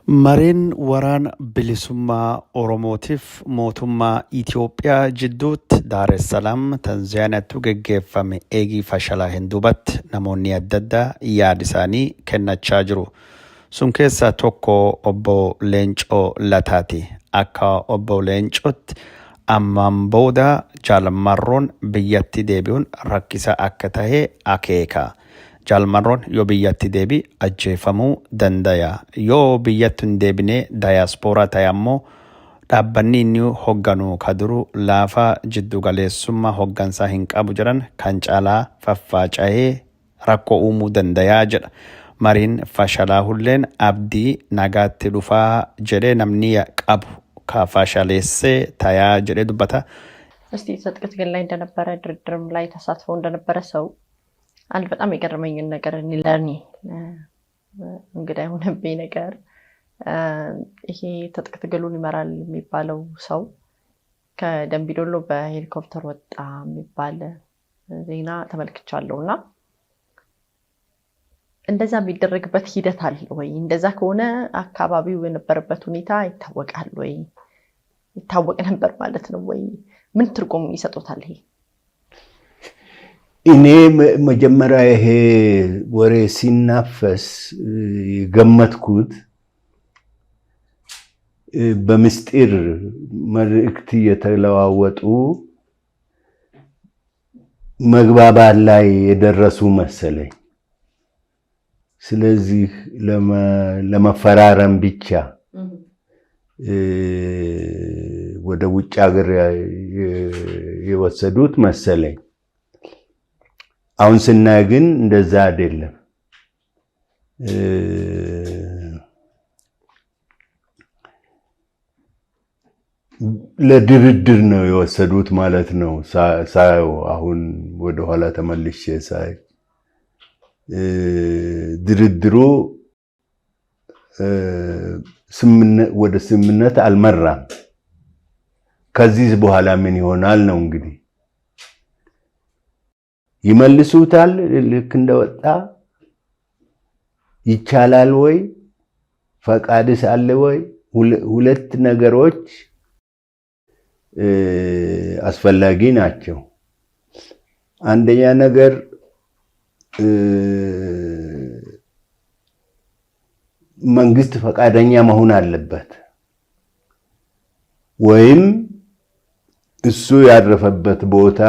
Mareen waraan bilisummaa Oromootiif mootummaa Itoophiyaa jidduutti Daar es Salaam Tanzaaniyaatti geggeeffame eegii fashalaa hin duubatti namoonni adda addaa yaada isaanii kennachaa jiru. Sun keessaa tokko obbo Leencoo Lataati. Akka obbo Leencootti ammaan booda Jaalmarroon biyyatti deebi'uun rakkisa akka ta'e akeeka. Jaalmarroon yoo biyyatti deebi ajjeefamuu dandaya. Yoo biyyatti hin deebine daayaspooraa ta'e ammoo dhaabbanni inni hogganu kaduru laafaa jiddu galeessummaa hoggansaa hin qabu jiran kan caalaa faffaaca'ee rakkoo uumuu dandayaa jedha. Mariin fashalaa hulleen abdii nagaatti dhufaa jedhee namni qabu ka fashaleessee tayaa jedhee dubbata. እስቲ ሰጥቅት ግን ላይ እንደነበረ ድርድርም ላይ ተሳትፎ እንደነበረ ሰው አንድ በጣም የገረመኝ ነገር ለኔ እንግዲህ ሆነብኝ ነገር ይሄ ተጥቅት ገሉን ይመራል የሚባለው ሰው ከደምቢዶሎ በሄሊኮፕተር ወጣ የሚባል ዜና ተመልክቻለሁና እንደዛ የሚደረግበት ሂደት አለ ወይ? እንደዛ ከሆነ አካባቢው የነበረበት ሁኔታ ይታወቃል ወይ? ይታወቅ ነበር ማለት ነው ወይ? ምን ትርጉም ይሰጡታል ይሄ? እኔ መጀመሪያ ይሄ ወሬ ሲናፈስ ገመትኩት በምስጢር መልእክት የተለዋወጡ መግባባት ላይ የደረሱ መሰለኝ። ስለዚህ ለመፈራረም ብቻ ወደ ውጭ ሀገር የወሰዱት መሰለኝ። አሁን ስናይ ግን እንደዛ አይደለም። ለድርድር ነው የወሰዱት ማለት ነው። ሳይው አሁን ወደ ኋላ ተመልሼ ሳይ ድርድሩ ወደ ስምምነት አልመራም። ከዚህ በኋላ ምን ይሆናል ነው እንግዲህ ይመልሱታል ልክ እንደወጣ ይቻላል ወይ ፈቃድስ አለ ወይ? ሁለት ነገሮች አስፈላጊ ናቸው። አንደኛ ነገር መንግስት ፈቃደኛ መሆን አለበት ወይም እሱ ያረፈበት ቦታ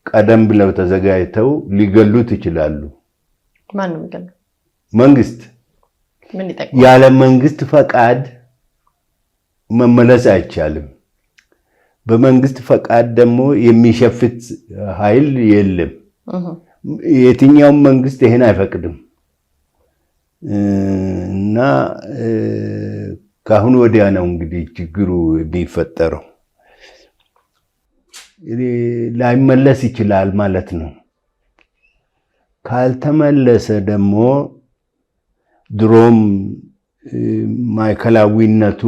ቀደም ብለው ተዘጋጅተው ሊገሉት ይችላሉ። ማን ነው? መንግስት። ምን ይጠቅማል? ያለ መንግስት ፈቃድ መመለስ አይቻልም። በመንግስት ፈቃድ ደግሞ የሚሸፍት ኃይል የለም። የትኛውም መንግስት ይሄን አይፈቅድም። እና ካሁን ወዲያ ነው እንግዲህ ችግሩ የሚፈጠረው። ላይመለስ ይችላል ማለት ነው። ካልተመለሰ ደግሞ ድሮም ማዕከላዊነቱ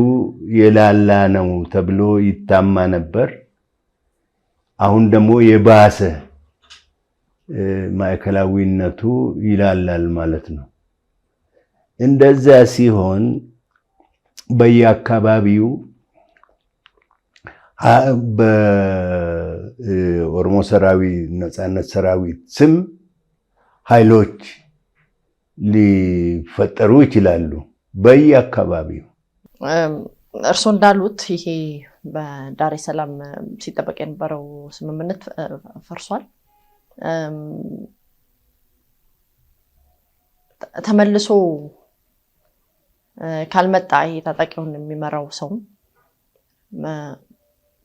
የላላ ነው ተብሎ ይታማ ነበር። አሁን ደግሞ የባሰ ማዕከላዊነቱ ይላላል ማለት ነው። እንደዛ ሲሆን በየአካባቢው በኦሮሞ ሰራዊት ነጻነት ሰራዊት ስም ኃይሎች ሊፈጠሩ ይችላሉ በየአካባቢው። እርሶ እንዳሉት ይሄ በዳር es Salaam ሲጠበቅ የነበረው ስምምነት ፈርሷል። ተመልሶ ካልመጣ ይሄ ታጣቂውን የሚመራው ሰው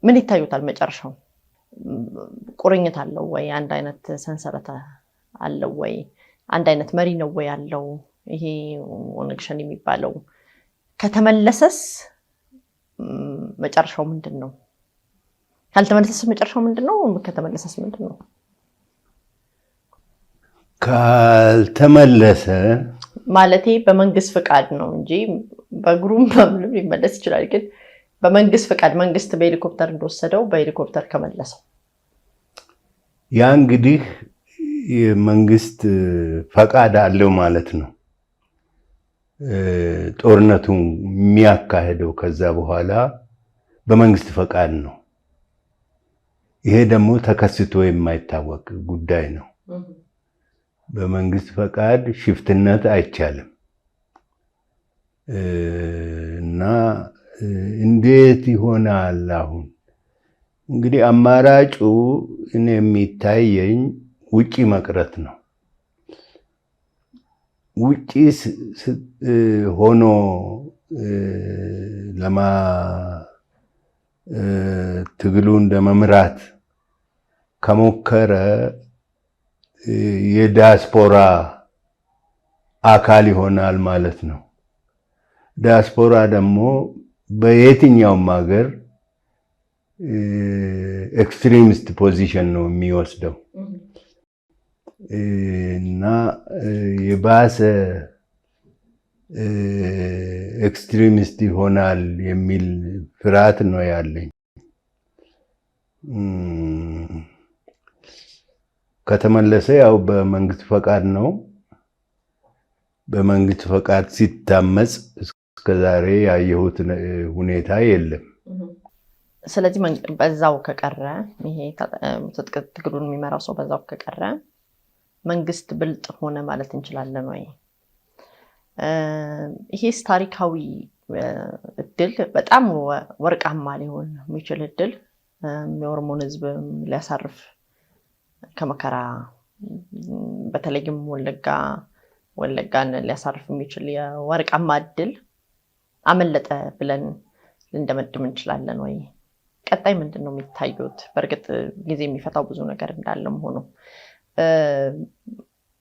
ምን ይታዩታል? መጨረሻው ቁርኝት አለው ወይ? አንድ አይነት ሰንሰለት አለው ወይ? አንድ አይነት መሪ ነው ወይ ያለው? ይሄ ኦነግ ሸኔ የሚባለው ከተመለሰስ መጨረሻው ምንድነው? ካልተመለሰስ መጨረሻው ምንድነው? ከተመለሰስ ምንድነው? ካልተመለሰ ማለቴ በመንግስት ፍቃድ ነው እንጂ በግሩም በምንም ሊመለስ ይችላል። ግን በመንግስት ፍቃድ መንግስት በሄሊኮፕተር እንደወሰደው በሄሊኮፕተር ከመለሰው ያ እንግዲህ የመንግስት ፈቃድ አለው ማለት ነው። ጦርነቱን የሚያካሄደው ከዛ በኋላ በመንግስት ፈቃድ ነው። ይሄ ደግሞ ተከስቶ የማይታወቅ ጉዳይ ነው። በመንግስት ፈቃድ ሽፍትነት አይቻልም እና እንዴት ይሆናል? አሁን እንግዲህ አማራጩ እኔ የሚታየኝ ውጪ መቅረት ነው። ውጪ ሆኖ ትግሉን ለመምራት ከሞከረ የዲያስፖራ አካል ይሆናል ማለት ነው። ዲያስፖራ ደግሞ በየትኛውም ሀገር ኤክስትሪሚስት ፖዚሽን ነው የሚወስደው እና የባሰ ኤክስትሪሚስት ይሆናል የሚል ፍርሃት ነው ያለኝ። ከተመለሰ ያው በመንግስት ፈቃድ ነው። በመንግስት ፈቃድ ሲታመጽ እስከዛሬ ያየሁት ሁኔታ የለም። ስለዚህ በዛው ከቀረ ይሄ ትግሉን የሚመራው ሰው በዛው ከቀረ መንግስት ብልጥ ሆነ ማለት እንችላለን ወይ? ይሄስ ታሪካዊ እድል በጣም ወርቃማ ሊሆን የሚችል እድል የኦሮሞን ህዝብ ሊያሳርፍ ከመከራ በተለይም ወለጋን ሊያሳርፍ የሚችል የወርቃማ እድል አመለጠ ብለን ልንደመድም እንችላለን ወይ? ቀጣይ ምንድነው የሚታዩት? በእርግጥ ጊዜ የሚፈታው ብዙ ነገር እንዳለም ሆኖ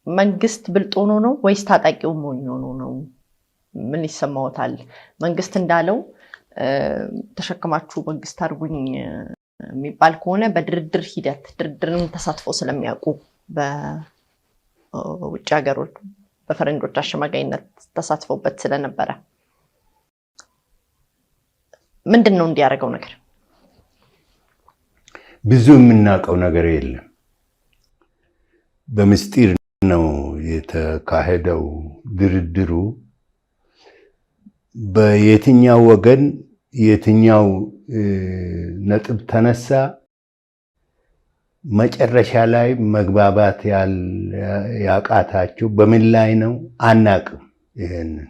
መንግስት ብልጥ ሆኖ ነው ወይስ ታጣቂው ሞኝ ሆኖ ነው? ምን ይሰማዎታል? መንግስት እንዳለው ተሸክማችሁ መንግስት አድርጉኝ የሚባል ከሆነ በድርድር ሂደት ድርድርን ተሳትፎ ስለሚያውቁ በውጭ ሀገሮች በፈረንጆች አሸማጋይነት ተሳትፎበት ስለነበረ ምንድነው እንዲያደርገው ነገር? ብዙ የምናውቀው ነገር የለም። በምስጢር ነው የተካሄደው ድርድሩ። በየትኛው ወገን የትኛው ነጥብ ተነሳ፣ መጨረሻ ላይ መግባባት ያቃታቸው በምን ላይ ነው አናቅም። ይሄንን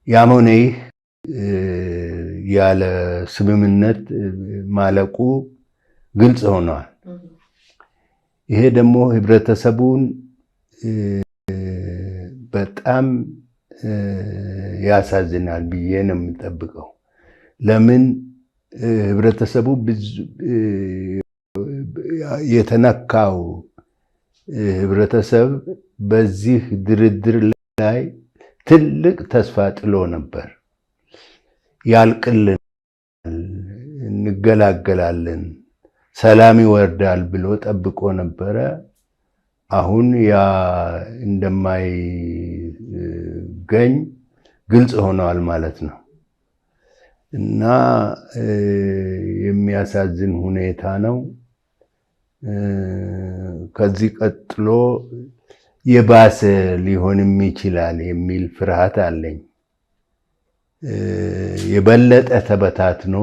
ያም ሆነ ይህ ያለ ስምምነት ማለቁ ግልጽ ሆኗል። ይሄ ደግሞ ህብረተሰቡን በጣም ያሳዝናል ብዬ ነው የምጠብቀው። ለምን ህብረተሰቡ የተነካው ህብረተሰብ በዚህ ድርድር ላይ ትልቅ ተስፋ ጥሎ ነበር። ያልቅልን፣ እንገላገላለን፣ ሰላም ይወርዳል ብሎ ጠብቆ ነበረ። አሁን ያ እንደማይገኝ ግልጽ ሆኗል ማለት ነው እና የሚያሳዝን ሁኔታ ነው። ከዚህ ቀጥሎ የባሰ ሊሆንም ይችላል የሚል ፍርሃት አለኝ። የበለጠ ተበታትኖ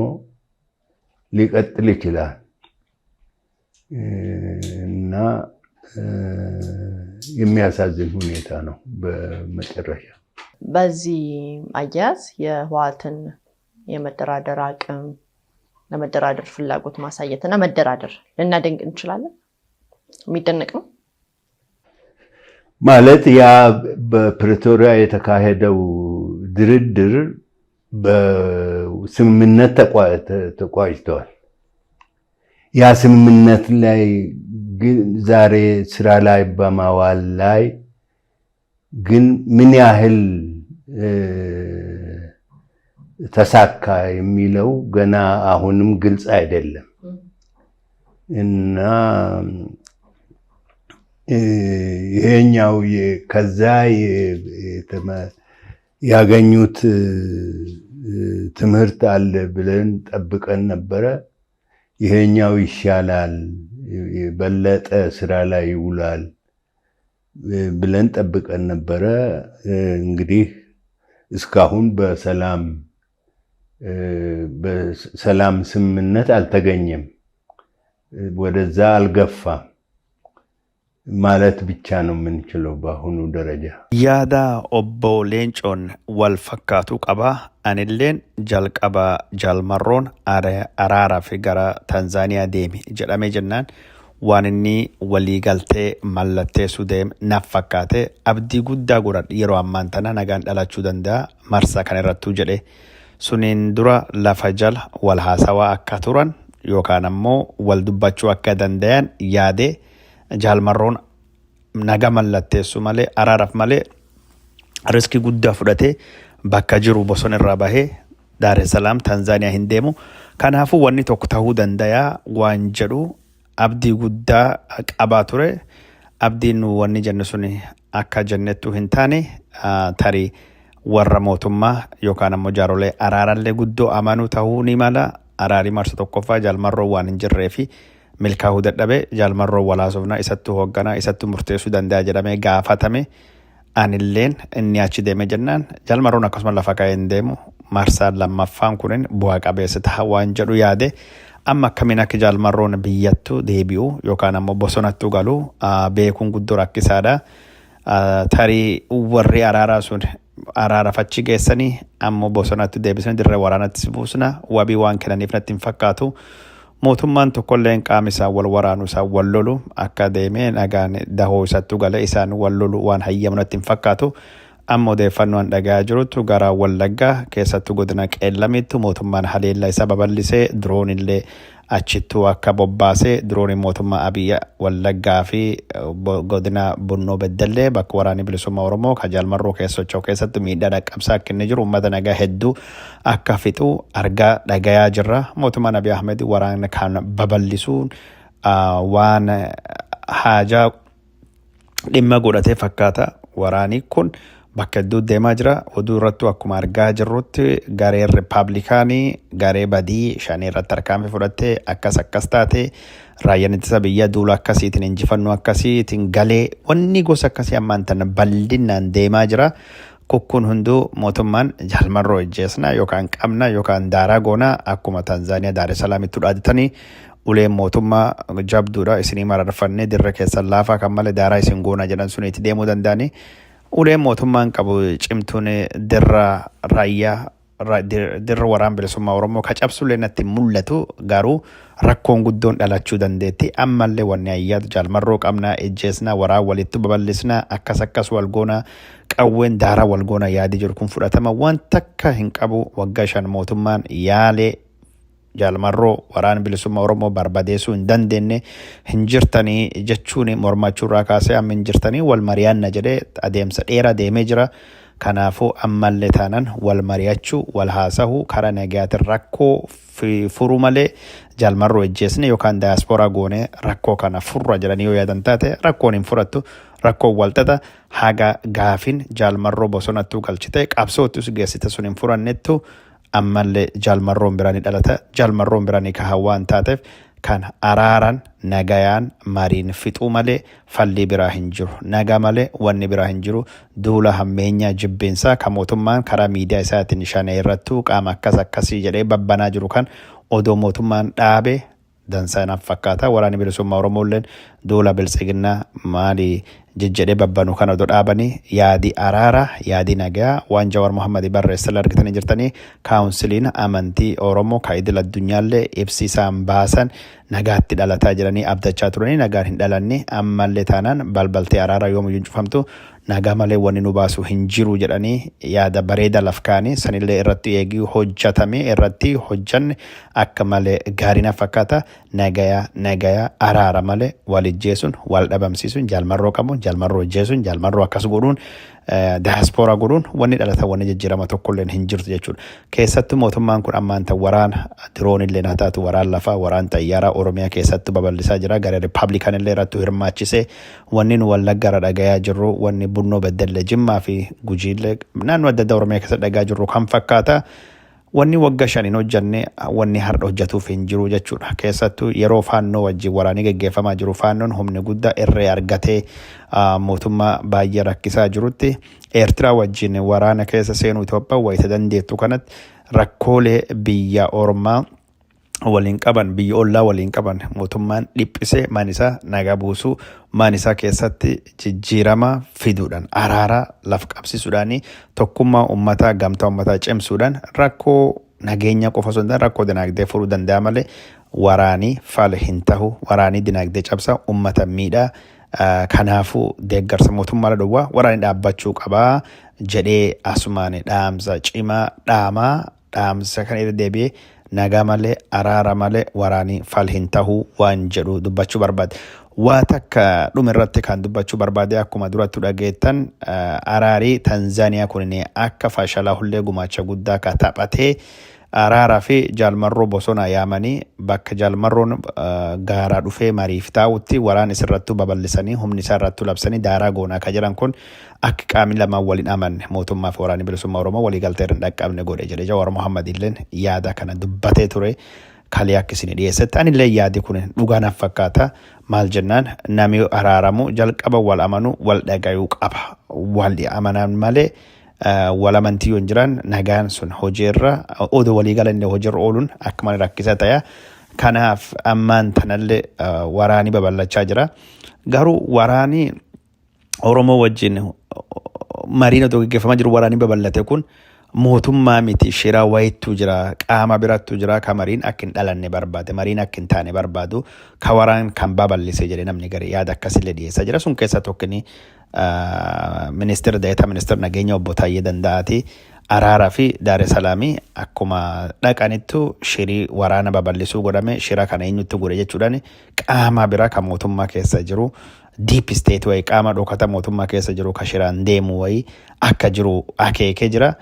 ሊቀጥል ይችላል እና የሚያሳዝን ሁኔታ ነው በመጨረሻ። በዚህ አያያዝ የህወሓትን የመደራደር አቅም ለመደራደር ፍላጎት ማሳየትና መደራደር ልናደንቅ እንችላለን። የሚደነቅ ነው ማለት ያ በፕሪቶሪያ የተካሄደው ድርድር በስምምነት ተቋጭቷል። ያ ስምምነት ላይ ግን ዛሬ ስራ ላይ በማዋል ላይ ግን ምን ያህል ተሳካ የሚለው ገና አሁንም ግልጽ አይደለም እና ይሄኛው ከዛ ያገኙት ትምህርት አለ ብለን ጠብቀን ነበረ። ይሄኛው ይሻላል፣ የበለጠ ስራ ላይ ይውላል ብለን ጠብቀን ነበረ። እንግዲህ እስካሁን በሰላም ስምምነት አልተገኘም፣ ወደዛ አልገፋም ማለት ብቻ ነው የምንችለው በአሁኑ ደረጃ። ያዳ ኦቦ ሌንጮን ወልፈካቱ ቀባ አንሌን ጃልቀባ ጃልመሮን አራራ ፊገራ ታንዛኒያ ዴሚ ጀዳሜ ጀናን ዋንኒ ወሊጋልቴ መለቴ ሱዴም ናፈካቴ አብዲ ጉዳ ጉራድ የሮ አማንተና ነጋን ዳላቹ ደንዳ መርሳ ከነረቱ ጀዴ ሱኒን ዱራ ለፈጀል ወልሃሰዋ አካቱራን ዮካንሞ ወልዱባቹ አካ ደንዳያን ያዴ ጃልመሮን naga mallatteessu malee araaraaf malee riskii guddaa fudhatee bakka jiru bosona irraa bahee Daar es Salaam Tanzaaniyaa hin deemu. Kanaafuu wanni tokko ta'uu danda'a waan jedhu abdii guddaa qabaa ture. Abdiin wanni jennu suni akka jennettu hin taane tarii warra mootummaa yookaan ammoo jaarolee araarallee guddoo amanuu ta'uu ni mala. Araarii marsa tokkoffaa jaalmarroo waan hin jirree fi milkaa'uu dadhabe jaalmarroo walaasofna isattuu hoogganaa isattuu murteessuu danda'a jedhamee gaafatame. Anilleen inni achi deeme jennaan jaalmarroon akkasuma lafa ka'ee hin deemu. Marsaan lammaffaan kunin bu'aa qabeessa ta'a waan jedhu yaade amma akkamiin akka jaalmarroon biyyattu deebi'u yookaan ammoo bosonattu galu beekuun guddoo rakkisaadha. Tarii warri araaraa sun araara fachi geessanii ammoo bosonatti deebisanii dirree waraanatti buusna wabii waan kennaniif natti hin fakkaatu. Mootummaan tokkollee qaama isaa wal waraanu isaa wal lolu akka deemee nagaan dahoo isattu gale isaan wal lolu waan hayyamu natti hin fakkaatu. Amma odeeffannoon dhagaa jirutu gara Wallaggaa keessattuu godina Qeellamitti mootummaan haleellaa isaa babal'isee diroonillee achittuu akka bobbaasee diroonii mootummaa Abiyyi Wallaggaa fi godina Bunnoo Beddellee bakka waraanni bilisummaa Oromoo kan jaalmarroo keessachoo keessatti miidhaa dhaqqabsaa akka inni jiru uummata nagaa hedduu akka fixu argaa dhagayaa jirra. Mootummaan Abiy Ahmed waraana kan babal'isuun waan haajaa dhimma godhatee fakkaata. Waraanni kun bakka hedduu deemaa jira. Oduu irrattu akkuma argaa jirrutti garee Rippaabilikaanii garee badii shanii irratti harkaanfii fudhattee akkas taate raayyaan ittisa biyya duula akkasiitiin injifannoo akkasiitiin galee wanni gosa akkasii ammaan tana bal'inaan deemaa jira. Kukkuun hunduu mootummaan jaalmarroo ejjeesna yookaan qabna yookaan daaraa goonaa akkuma Tanzaaniyaa Daar es Salaamitti dhaadhatanii uleen mootummaa jabduudha isinii mararfannee dirra keessan laafaa kan malee daaraa isin goona jedhan sun itti deemuu danda'anii. Uleen mootummaan qabu cimtuun dirra raayyaa dirra waraan bilisummaa Oromoo ka cabsullee natti mul'atu garuu rakkoon guddoon dhalachuu dandeetti. Ammallee wanni ayyaatu jaalmarroo qabnaa ejjeesnaa waraan walitti babal'isnaa akkas walgoonaa qawween daaraa walgoonaa yaadi jiru kun fudhatama waan takka hin qabu. Waggaa 5 mootummaan yaalee jaalmarroo waraan bilisummaa Oromoo barbadeessuu hin dandeenye hin jirtanii jechuun mormachuurraa kaasee amma hin jirtanii wal mari'anna jedhee adeemsa dheeraa deemee jira. Kanaafuu ammallee taanaan wal mari'achuu wal haasa'uu karaa nagaatiin rakkoo furuu malee jaalmarroo ejjeesne yookaan daayaspooraa goonee rakkoo kana furra jedhanii yoo yaadan taate rakkoon hin furattu. Rakkoon walxaxa haga gaafin jaalmarroo bosonattuu galchite qabsoottus geessite sun hin furannettu. Ammallee jaalmarroon biraanii dhalata jaalmarroon biraanii ka hawaan taateef kan araaran nagayaan mariin fixuu malee falli biraa hin jiru. Nagaa malee wanni biraa hin jiru. Duula hammeenyaa jibbinsaa kan mootummaan karaa miidiyaa isaatiin shanee irrattuu qaama akkasii jedhee babbanaa jiru kan odoo mootummaan dhaabe dansaanaaf fakkaata. Waraanni bilisummaa Oromoolleen duula biltsiginnaa maali jejjedhee babbanu kan odoo dhaabanii yaadi araara yaadi nagaa waan Jawaar Mohammad barreessanii argitanii jirtanii kaawunsiliin amantii Oromoo ka idil addunyaallee ibsisaan baasan nagaatti dhalataa jiranii abdachaa turanii nagaan hin dhalanne ammallee taanaan balbaltee araara yoomuyyuu cufamtu nagaa malee wanni nu baasu hin jiru jedhanii yaada bareeda lafkaanii sanillee irratti eeguu hojjetame irratti hojjanne akka malee gaariina fakkaata. Nagaya araara malee wal ijjeesuun wal dhabamsiisuun jaalmarroo qabuun jaalmarroo ijjeesuun jaalmarroo akkas godhuun daayaspooraa godhuun wanni dhalata wanni jijjiirama tokkolleen hin jirtu jechuudha. Keessattuu mootummaan kun ammaan ta'u waraana diroonillee haa taatu waraan lafaa waraan xayyaaraa Oromiyaa keessatti babal'isaa jira. Garee Rippaabilikaanillee irratti hirmaachisee wanni nu Wallaggaara dhagayaa jirru wanni Bunnoo Beddellee Jimmaa fi Gujiillee naannoo adda addaa Oromiyaa keessatti dhagaa jirru kan fakkaata. wanni wagga shaniin hojjanne wanni har'a hojjetuuf hin jiru jechuudha. Keessattuu yeroo faannoo wajjin waraanii gaggeeffamaa jiru faannoon humni guddaa irree argatee mootummaa baay'ee rakkisaa jirutti Eertiraa wajjin waraana keessa seenuu Itoophiyaan wayita dandeettu kanatti rakkoolee biyya ormaa waliin qaban biyya ollaa waliin qaban mootummaan dhiphisee manisaa nagaa buusuu manisaa keessatti jijjiirama fiduudhaan araara laf qabsiisuudhaan tokkummaa uummataa gamtaa uummataa cimsuudhaan rakkoo nageenya qofa osoo hin taane rakkoo dinagdee furuu danda'a malee waraanii fala hin tahu waraanii dinagdee cabsaa uummata miidhaa. Kanaafuu deeggarsa mootummaa dhowwaa waraanii dhaabbachuu qabaa jedhee asumaan dhaamsa cimaa dhaamsa kan irra deebi'ee nagaa malee araara malee waraanii fal hin tahuu waan jedhu dubbachuu barbaade. Waa takka dhumirratti kan dubbachuu barbaade akkuma duratti dhageettan araarii Tanzaaniyaa kun akka fashalaa hullee gumaacha guddaa ka taphatee araaraa fi jaalmarroo bosonaa yaamanii bakka jaalmarroon gaaraa dhufee mariif taa'utti waraan isirrattuu babal'isanii humni isaa irrattuu labsanii daaraa goonaa ka jiran kun akka qaamni lamaan waliin amanne mootummaa fi waraanni bilisummaa Oromoo walii galtee irra dhaqqabne godhe jedhe Jawaar Mohaammed illeen yaada kana dubbatee ture kalee akka isin dhiyeessetti anillee yaadi kun dhugaanaaf fakkaata maal jennaan namni araaramu jalqaba wal amanu wal dhagayuu qaba wal amanan malee wal amantii yoon jiran nagaan sun hojiirra odoo walii galanne hojiirra ooluun akka malee rakkisaa ta'e. Kanaaf ammaan tanallee waraanii babal'achaa jira. Garuu waraanii Oromoo wajjin mariin otoo gaggeeffamaa jiru waraanii babal'ate kun mootummaa miti shiraa wayittuu jira qaama birattuu jira ka mariin akka hin dhalanne barbaade mariin akka hin taane barbaadu ka waraan kan babal'ise jedhe namni gari yaada akkasillee dhiyeessaa jira. Sun keessaa tokkini ministeera daa'ita ministeera nageenya obbo Taayyee Danda'aati araaraa fi Daaree Salaamii akkuma dhaqanittu shirii waraana babal'isuu godhame shira kana eenyutti godhe jechuudhaan qaama biraa kan mootummaa keessa jiru deep state wayii qaama dhokata mootummaa keessa jiru ka shiraan deemu wayii akka jiru akeekee jira.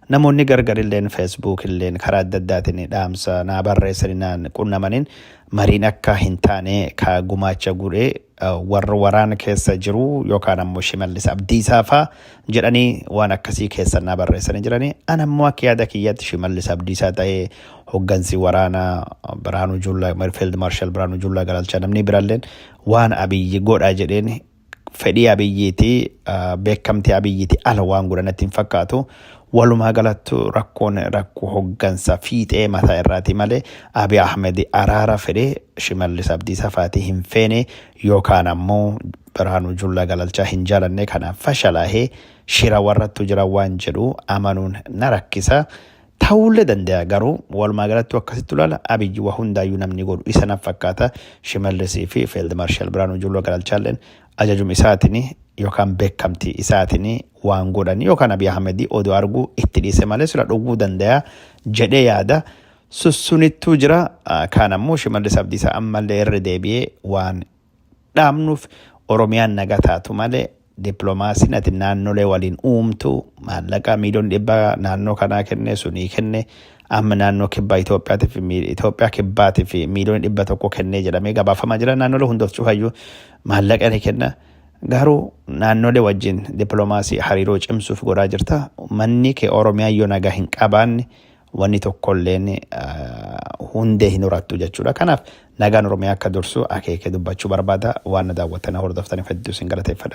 Namoonni gargar illeen Facebook illeen karaa adda addaatiin dhaamsa naa barreessanii naan qunnamaniin mariin akka hin taane ka gumaacha godhee warra waraana keessa jiru yookaan ammoo Shimallis Abdiisaa fa'aa jedhanii waan akkasii keessa naa barreessanii jiranii. An ammoo akka yaada kiyyaatti Shimallis Abdiisaa ta'ee hoggansi waraanaa Biraanuu Juullaa Field Marshal Biraanuu Juullaa galchaa namni biraalleen waan Abiyyi godha jedheen fedhii Abiyyiiti beekamtii Abiyyiiti ala waan godhanatti hin fakkaatu. Walumaa galattu rakkoo hoggansa fiixee mataa irraati malee Abiy Ahmed araara fedhee Shimallis Abdiisaa fa'aatii hin feene yookaan ammoo Biraanuu Juullaa galchaa hin jaalanne kanaaf fashalaahee shira warrattu jira waan jedhu amanuun na rakkisa. Ta'ullee danda'a garuu walumaa galattu akkasitti ilaala Abiyyi waa hundaayyuu namni godhu isa na fakkaata. Shimallisii fi Field Marshal Biraanuu Juullaa galchaalleen ajajum isaatiin yookaan beekamtii isaatiin waan godhan yookaan Abiy Ahmed odoo argu itti dhiise malee sira dhuguu danda'a jedhee yaada. Sussunittuu jira kaan ammoo Shimallis Abdiisaa ammallee irra deebi'ee waan dhaamnuuf Oromiyaan nagaa taatu malee dippiloomaasiin ati naannolee waliin uumtu maallaqa miiliyoona 100 naannoo kanaa kenne sunii kenne amma naannoo kibbaa Itoophiyaa kibbaatiif miiliyoona 100 kennee jedhamee gabaafamaa jira. Naannolee hundaaf cufayyuu maallaqa ni kenna. Garuu naannolee wajjin dippiloomaasii hariiroo cimsuuf godhaa jirta. Manni kee Oromiyaa yoo nagaa hin qabaanne wanni tokkolleen hundee hin horattu jechuudha. Kanaaf nagaan Oromiyaa akka dursu akeekee dubbachuu barbaada. Waan na daawwattanii hordoftaniif hedduu isin galateeffadha.